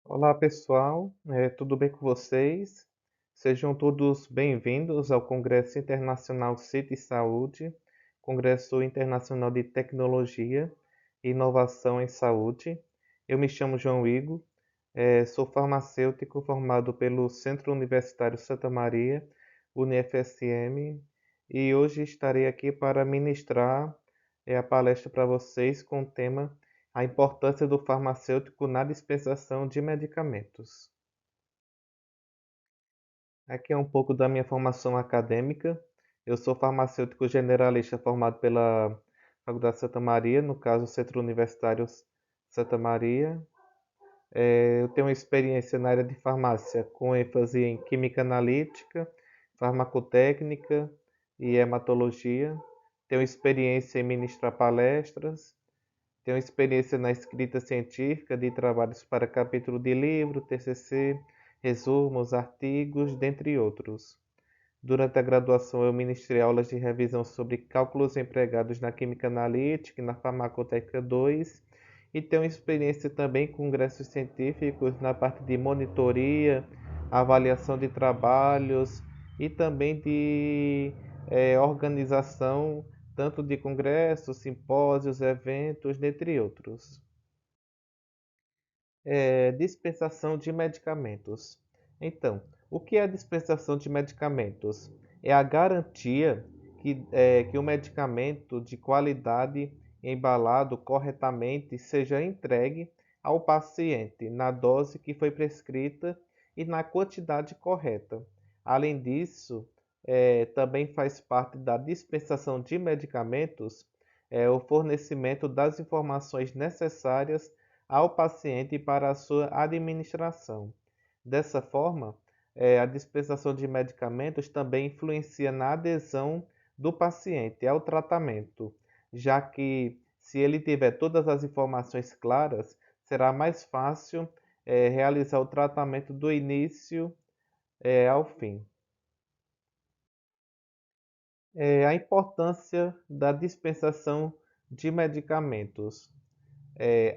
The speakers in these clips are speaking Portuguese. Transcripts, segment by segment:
Olá pessoal, tudo bem com vocês? Sejam todos bem-vindos ao Congresso Internacional CIT Saúde, Congresso Internacional de Tecnologia e Inovação em Saúde. Eu me chamo João Igor, sou farmacêutico formado pelo Centro Universitário Santa Maria, UniFSM, e hoje estarei aqui para ministrar a palestra para vocês com o tema A importância do farmacêutico na dispensação de medicamentos. Aqui é um pouco da minha formação acadêmica. Eu sou farmacêutico generalista formado pela Faculdade Santa Maria, no caso, Centro Universitário Santa Maria. Eu tenho experiência na área de farmácia, com ênfase em química analítica, farmacotécnica e hematologia. Tenho experiência em ministrar palestras. Tenho experiência na escrita científica de trabalhos para capítulo de livro, TCC, resumos, artigos, dentre outros. Durante a graduação, eu ministrei aulas de revisão sobre cálculos empregados na química analítica e na farmacotécnica 2, e tenho experiência também com congressos científicos na parte de monitoria, avaliação de trabalhos e também de organização tanto de congressos, simpósios, eventos, dentre outros. Dispensação de medicamentos. Então, o que é a dispensação de medicamentos? É a garantia que o medicamento de qualidade embalado corretamente seja entregue ao paciente na dose que foi prescrita e na quantidade correta. Além disso, também faz parte da dispensação de medicamentos o fornecimento das informações necessárias ao paciente para a sua administração. Dessa forma, a dispensação de medicamentos também influencia na adesão do paciente ao tratamento, já que se ele tiver todas as informações claras, será mais fácil realizar o tratamento do início ao fim. A importância da dispensação de medicamentos.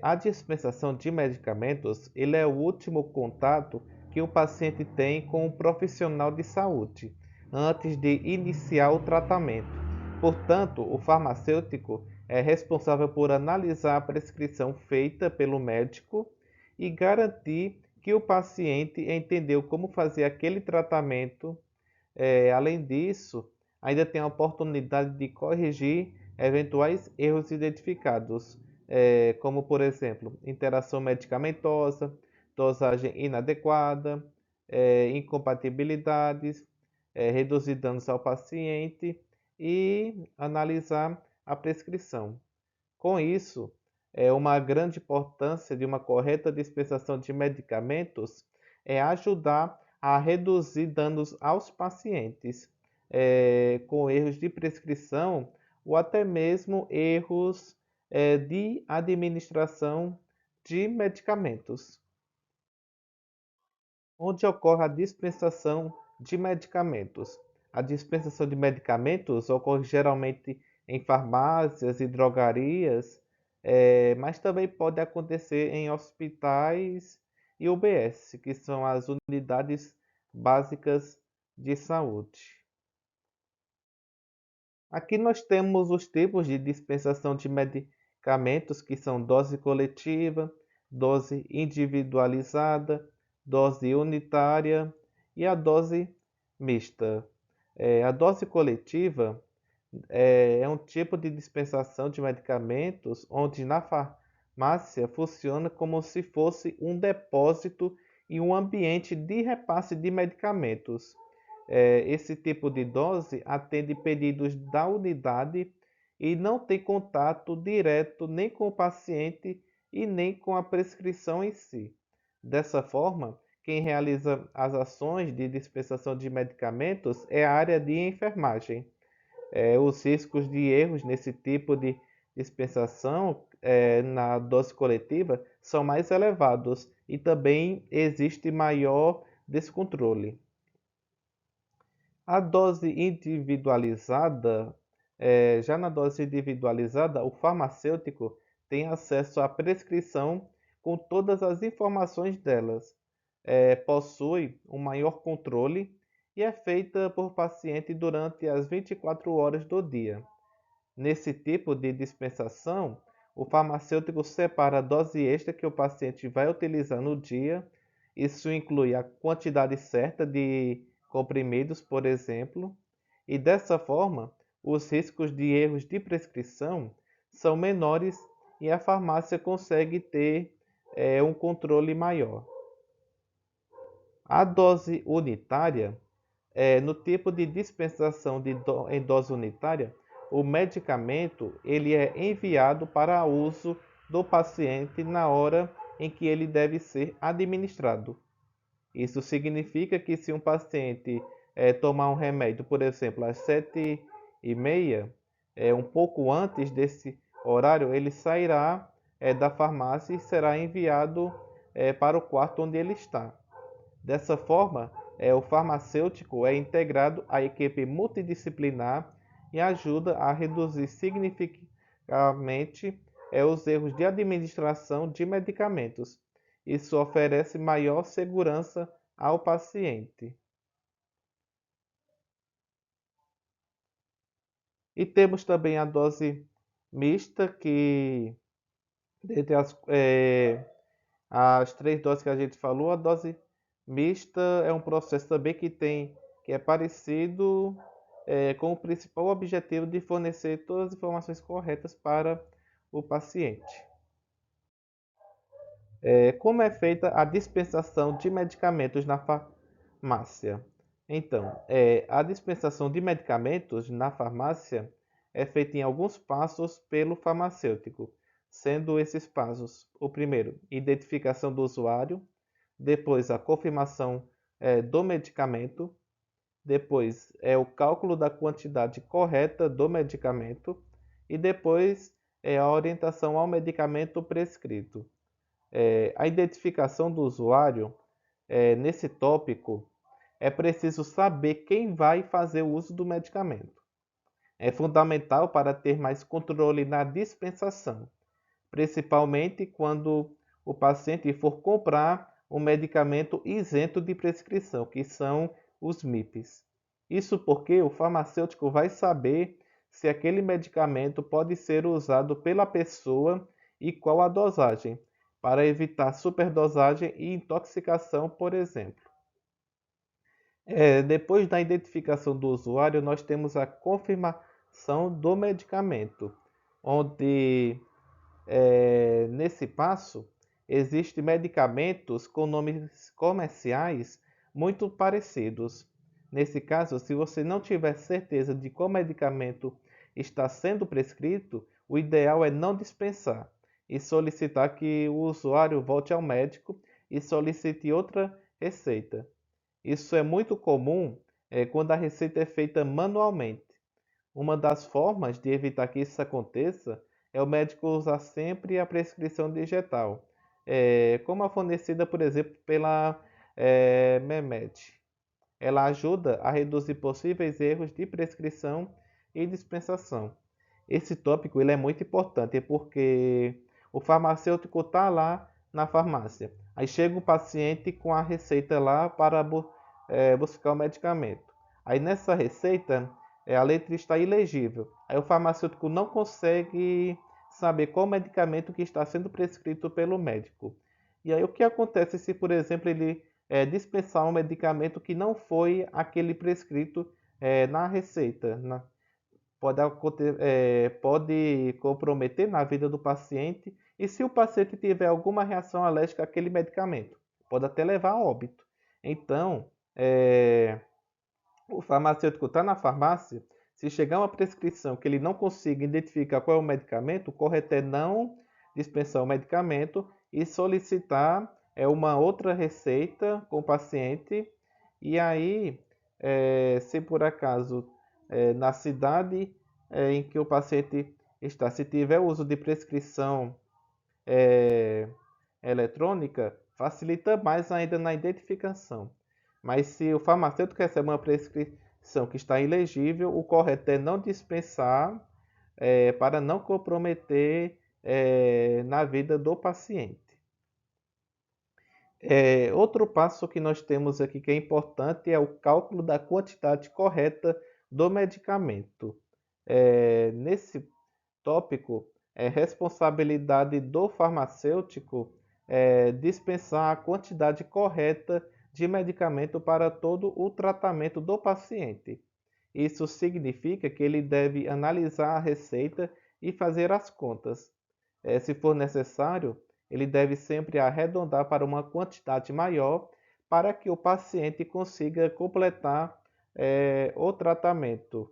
A dispensação de medicamentos, ele é o último contato que o paciente tem com o profissional de saúde antes de iniciar o tratamento. Portanto, o farmacêutico é responsável por analisar a prescrição feita pelo médico e garantir que o paciente entendeu como fazer aquele tratamento. Além disso, ainda tem a oportunidade de corrigir eventuais erros identificados, como, por exemplo, interação medicamentosa, dosagem inadequada, incompatibilidades, reduzir danos ao paciente e analisar a prescrição. Com isso, uma grande importância de uma correta dispensação de medicamentos é ajudar a reduzir danos aos pacientes, com erros de prescrição ou até mesmo erros de administração de medicamentos. Onde ocorre a dispensação de medicamentos? A dispensação de medicamentos ocorre geralmente em farmácias e drogarias, mas também pode acontecer em hospitais e UBS, que são as unidades básicas de saúde. Aqui nós temos os tipos de dispensação de medicamentos, que são dose coletiva, dose individualizada, dose unitária e a dose mista. A dose coletiva é um tipo de dispensação de medicamentos onde na farmácia funciona como se fosse um depósito e um ambiente de repasse de medicamentos. Esse tipo de dose atende pedidos da unidade e não tem contato direto nem com o paciente e nem com a prescrição em si. Dessa forma, quem realiza as ações de dispensação de medicamentos é a área de enfermagem. Os riscos de erros nesse tipo de dispensação na dose coletiva são mais elevados e também existe maior descontrole. A dose individualizada, já na dose individualizada, o farmacêutico tem acesso à prescrição com todas as informações delas. Possui um maior controle e é feita por paciente durante as 24 horas do dia. Nesse tipo de dispensação, o farmacêutico separa a dose extra que o paciente vai utilizar no dia. Isso inclui a quantidade certa de comprimidos, por exemplo, e dessa forma, os riscos de erros de prescrição são menores e a farmácia consegue ter um controle maior. A dose unitária no tipo de dispensação em dose unitária, o medicamento ele é enviado para uso do paciente na hora em que ele deve ser administrado. Isso significa que se um paciente tomar um remédio, por exemplo, às 7h30, um pouco antes desse horário, ele sairá da farmácia e será enviado para o quarto onde ele está. Dessa forma, o farmacêutico é integrado à equipe multidisciplinar e ajuda a reduzir significativamente os erros de administração de medicamentos. Isso oferece maior segurança ao paciente. E temos também a dose mista, que dentre as 3 doses que a gente falou, a dose mista é um processo também que é parecido com o principal objetivo de fornecer todas as informações corretas para o paciente. Como é feita a dispensação de medicamentos na farmácia? Então, a dispensação de medicamentos na farmácia é feita em alguns passos pelo farmacêutico, sendo esses passos: o primeiro, identificação do usuário; depois, a confirmação do medicamento; depois, o cálculo da quantidade correta do medicamento; e depois, a orientação ao medicamento prescrito. A identificação do usuário, nesse tópico, é preciso saber quem vai fazer o uso do medicamento. É fundamental para ter mais controle na dispensação, principalmente quando o paciente for comprar um medicamento isento de prescrição, que são os MIPs. Isso porque o farmacêutico vai saber se aquele medicamento pode ser usado pela pessoa e qual a dosagem, para evitar superdosagem e intoxicação, por exemplo. Depois da identificação do usuário, nós temos a confirmação do medicamento, onde nesse passo existem medicamentos com nomes comerciais muito parecidos. Nesse caso, se você não tiver certeza de qual medicamento está sendo prescrito, o ideal é não dispensar e solicitar que o usuário volte ao médico e solicite outra receita. Isso é muito comum quando a receita é feita manualmente. Uma das formas de evitar que isso aconteça é o médico usar sempre a prescrição digital, como a fornecida, por exemplo, pela Mehmet. Ela ajuda a reduzir possíveis erros de prescrição e dispensação. Esse tópico ele é muito importante porque o farmacêutico está lá na farmácia. Aí chega o paciente com a receita lá para buscar o medicamento. Aí nessa receita a letra está ilegível. Aí o farmacêutico não consegue saber qual medicamento que está sendo prescrito pelo médico. E aí o que acontece se, por exemplo, ele dispensar um medicamento que não foi aquele prescrito na receita? Pode comprometer na vida do paciente, e se o paciente tiver alguma reação alérgica àquele medicamento, pode até levar a óbito. Então, o farmacêutico está na farmácia, se chegar uma prescrição que ele não consiga identificar qual é o medicamento, o correto é não dispensar o medicamento e solicitar uma outra receita com o paciente. E aí, se por acaso na cidade em que o paciente está, se tiver uso de prescrição eletrônica, facilita mais ainda na identificação. Mas se o farmacêutico recebe uma prescrição que está ilegível, o correto é não dispensar para não comprometer na vida do paciente. Outro passo que nós temos aqui que é importante é o cálculo da quantidade correta do medicamento. Nesse tópico, é responsabilidade do farmacêutico dispensar a quantidade correta de medicamento para todo o tratamento do paciente. Isso significa que ele deve analisar a receita e fazer as contas. Se for necessário, ele deve sempre arredondar para uma quantidade maior para que o paciente consiga completar o tratamento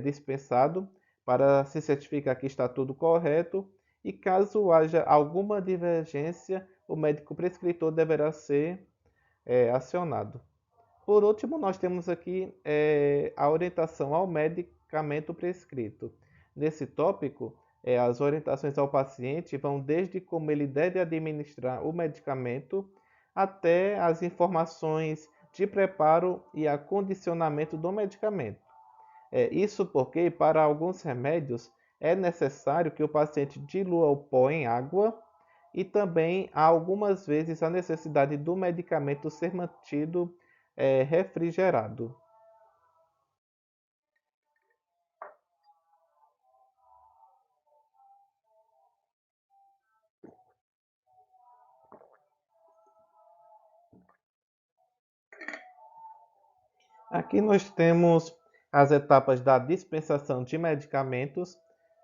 dispensado para se certificar que está tudo correto e caso haja alguma divergência, o médico prescritor deverá ser acionado. Por último, nós temos aqui a orientação ao medicamento prescrito. Nesse tópico, as orientações ao paciente vão desde como ele deve administrar o medicamento até as informações de preparo e acondicionamento do medicamento. Isso porque, para alguns remédios, é necessário que o paciente dilua o pó em água e também há algumas vezes a necessidade do medicamento ser mantido refrigerado. Aqui nós temos as etapas da dispensação de medicamentos,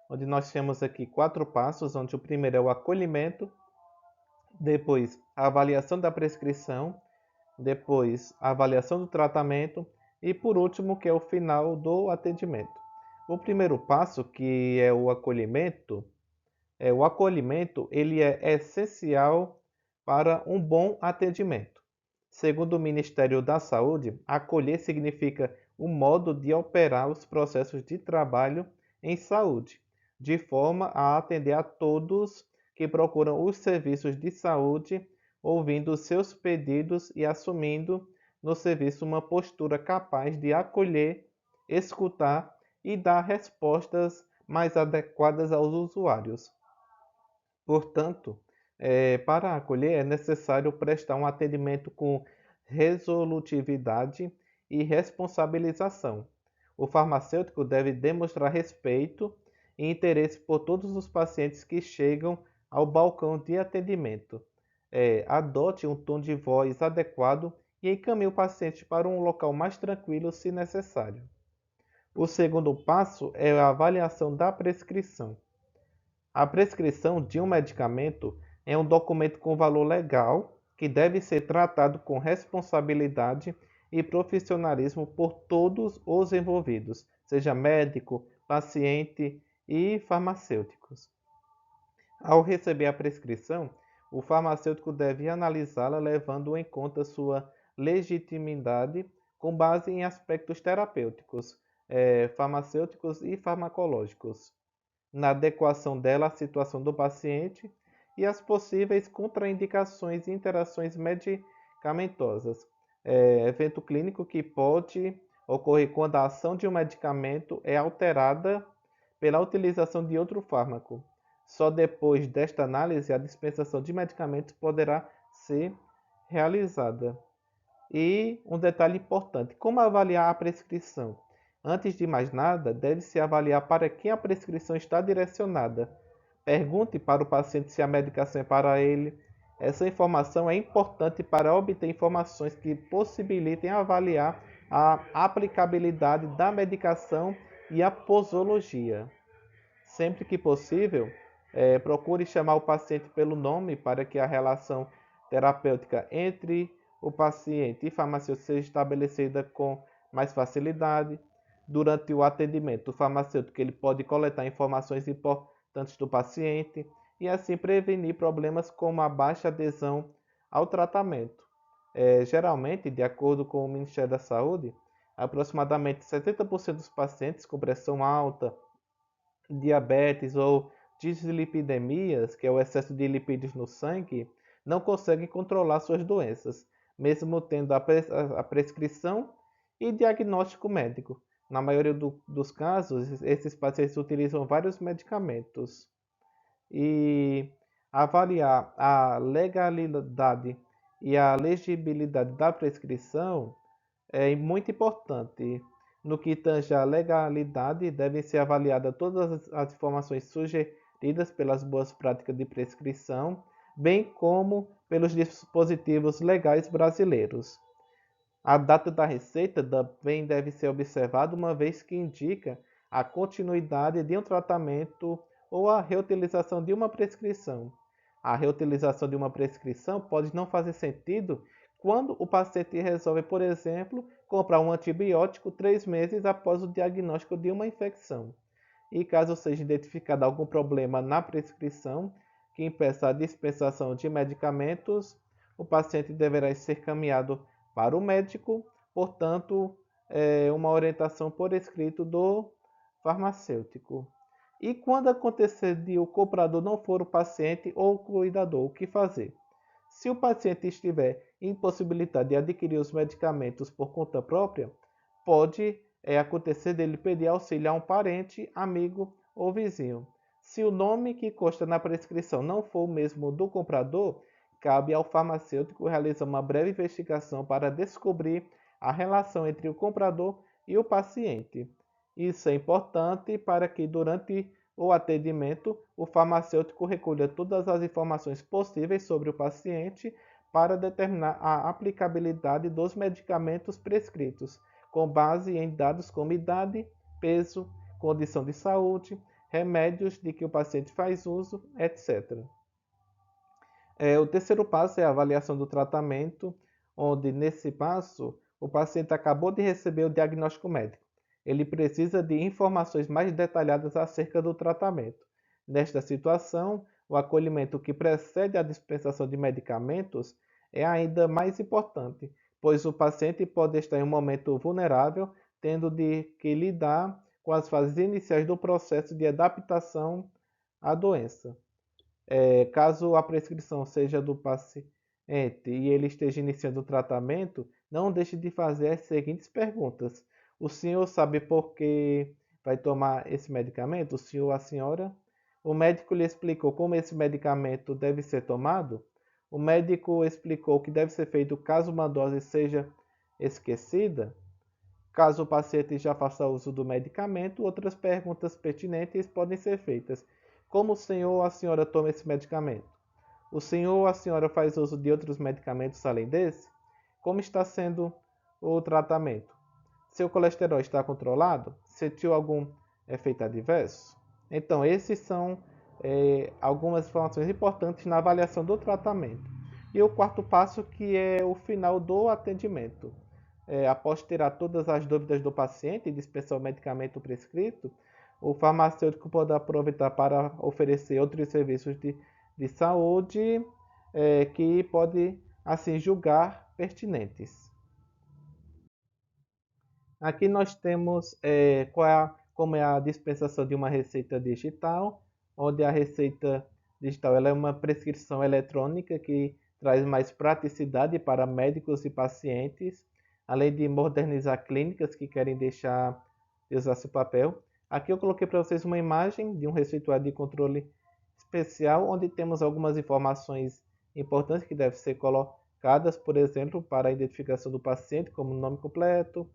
onde nós temos aqui 4 passos, onde o primeiro é o acolhimento, depois a avaliação da prescrição, depois a avaliação do tratamento e por último que é o final do atendimento. O primeiro passo, que é o acolhimento, ele é essencial para um bom atendimento. Segundo o Ministério da Saúde, acolher significa o modo de operar os processos de trabalho em saúde, de forma a atender a todos que procuram os serviços de saúde, ouvindo seus pedidos e assumindo no serviço uma postura capaz de acolher, escutar e dar respostas mais adequadas aos usuários. Portanto, para acolher é necessário prestar um atendimento com resolutividade e responsabilização. O farmacêutico deve demonstrar respeito e interesse por todos os pacientes que chegam ao balcão de atendimento. Adote um tom de voz adequado e encaminhe o paciente para um local mais tranquilo se necessário. O segundo passo é a avaliação da prescrição. A prescrição de um medicamento é um documento com valor legal que deve ser tratado com responsabilidade e profissionalismo por todos os envolvidos, seja médico, paciente e farmacêuticos. Ao receber a prescrição, o farmacêutico deve analisá-la levando em conta sua legitimidade com base em aspectos terapêuticos, farmacêuticos e farmacológicos, na adequação dela à situação do paciente e as possíveis contraindicações e interações medicamentosas. Evento clínico que pode ocorrer quando a ação de um medicamento é alterada pela utilização de outro fármaco. Só depois desta análise a dispensação de medicamentos poderá ser realizada. E um detalhe importante: como avaliar a prescrição? Antes de mais nada, deve-se avaliar para quem a prescrição está direcionada. Pergunte para o paciente se a medicação é para ele. Essa informação é importante para obter informações que possibilitem avaliar a aplicabilidade da medicação e a posologia. Sempre que possível, procure chamar o paciente pelo nome para que a relação terapêutica entre o paciente e farmacêutico seja estabelecida com mais facilidade. Durante o atendimento, o farmacêutico ele pode coletar informações importantes do paciente e assim prevenir problemas como a baixa adesão ao tratamento. Geralmente, de acordo com o Ministério da Saúde, aproximadamente 70% dos pacientes com pressão alta, diabetes ou dislipidemias, que é o excesso de lipídios no sangue, não conseguem controlar suas doenças, mesmo tendo a prescrição e diagnóstico médico. Na maioria dos casos, esses pacientes utilizam vários medicamentos. E avaliar a legalidade e a legibilidade da prescrição é muito importante. No que tange à legalidade, devem ser avaliadas todas as informações sugeridas pelas boas práticas de prescrição, bem como pelos dispositivos legais brasileiros. A data da receita também deve ser observada, uma vez que indica a continuidade de um tratamento ou a reutilização de uma prescrição. A reutilização de uma prescrição pode não fazer sentido quando o paciente resolve, por exemplo, comprar um antibiótico 3 meses após o diagnóstico de uma infecção. E caso seja identificado algum problema na prescrição que impeça a dispensação de medicamentos, o paciente deverá ser caminhado para o médico, portanto, uma orientação por escrito do farmacêutico. E quando acontecer de o comprador não for o paciente ou o cuidador, o que fazer? Se o paciente estiver impossibilitado de adquirir os medicamentos por conta própria, pode acontecer dele pedir auxílio a um parente, amigo ou vizinho. Se o nome que consta na prescrição não for o mesmo do comprador, cabe ao farmacêutico realizar uma breve investigação para descobrir a relação entre o comprador e o paciente. Isso é importante para que, durante o atendimento, o farmacêutico recolha todas as informações possíveis sobre o paciente para determinar a aplicabilidade dos medicamentos prescritos, com base em dados como idade, peso, condição de saúde, remédios de que o paciente faz uso, etc. O terceiro passo é a avaliação do tratamento, onde nesse passo o paciente acabou de receber o diagnóstico médico. Ele precisa de informações mais detalhadas acerca do tratamento. Nesta situação, o acolhimento que precede a dispensação de medicamentos é ainda mais importante, pois o paciente pode estar em um momento vulnerável, tendo de que lidar com as fases iniciais do processo de adaptação à doença. Caso a prescrição seja do paciente e ele esteja iniciando o tratamento, não deixe de fazer as seguintes perguntas. O senhor sabe por que vai tomar esse medicamento? O senhor ou a senhora? O médico lhe explicou como esse medicamento deve ser tomado? O médico explicou o que deve ser feito caso uma dose seja esquecida? Caso o paciente já faça uso do medicamento, outras perguntas pertinentes podem ser feitas. Como o senhor ou a senhora toma esse medicamento? O senhor ou a senhora faz uso de outros medicamentos além desse? Como está sendo o tratamento? Seu colesterol está controlado? Sentiu algum efeito adverso? Então, esses são algumas informações importantes na avaliação do tratamento. E o quarto passo, que é o final do atendimento. Após tirar todas as dúvidas do paciente e dispensar o medicamento prescrito, o farmacêutico pode aproveitar para oferecer outros serviços de saúde que pode assim julgar pertinentes. Aqui nós temos como é a dispensação de uma receita digital, onde a receita digital ela é uma prescrição eletrônica que traz mais praticidade para médicos e pacientes, além de modernizar clínicas que querem deixar de usar seu papel. Aqui eu coloquei para vocês uma imagem de um receituário de controle especial, onde temos algumas informações importantes que devem ser colocadas, por exemplo, para a identificação do paciente, como nome completo,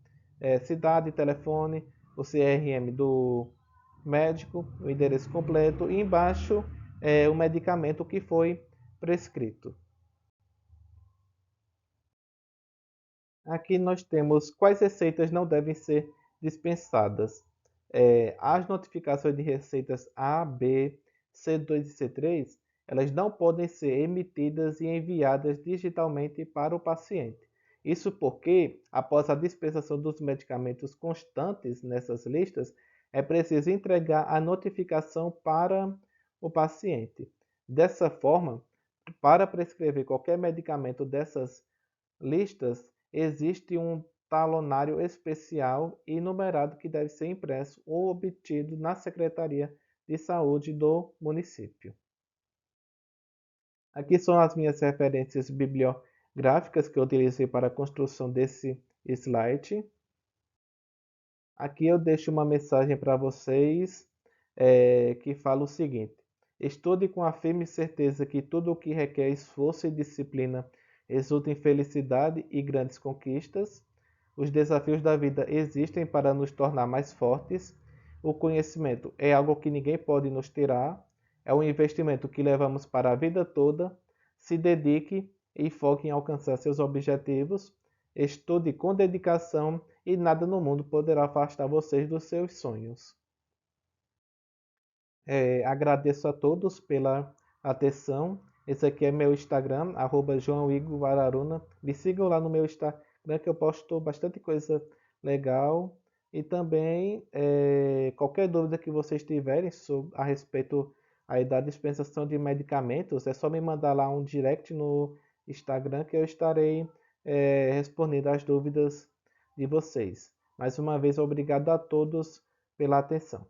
cidade, telefone, o CRM do médico, o endereço completo e embaixo o medicamento que foi prescrito. Aqui nós temos quais receitas não devem ser dispensadas. As notificações de receitas A, B, C2 e C3, elas não podem ser emitidas e enviadas digitalmente para o paciente. Isso porque, após a dispensação dos medicamentos constantes nessas listas, é preciso entregar a notificação para o paciente. Dessa forma, para prescrever qualquer medicamento dessas listas, existe um talonário especial e numerado que deve ser impresso ou obtido na Secretaria de Saúde do município. Aqui são as minhas referências bibliográficas que eu utilizei para a construção desse slide. Aqui eu deixo uma mensagem para vocês que fala o seguinte: estude com a firme certeza que tudo o que requer esforço e disciplina resulta em felicidade e grandes conquistas. Os desafios da vida existem para nos tornar mais fortes. O conhecimento é algo que ninguém pode nos tirar. É um investimento que levamos para a vida toda. Se dedique e foque em alcançar seus objetivos. Estude com dedicação e nada no mundo poderá afastar vocês dos seus sonhos. Agradeço a todos pela atenção. Esse aqui é meu Instagram, @joaoigoraruna. Me sigam lá no meu Instagram que eu posto bastante coisa legal. E também qualquer dúvida que vocês tiverem a respeito aí da dispensação de medicamentos, é só me mandar lá um direct no Instagram que eu estarei respondendo as dúvidas de vocês. Mais uma vez, obrigado a todos pela atenção.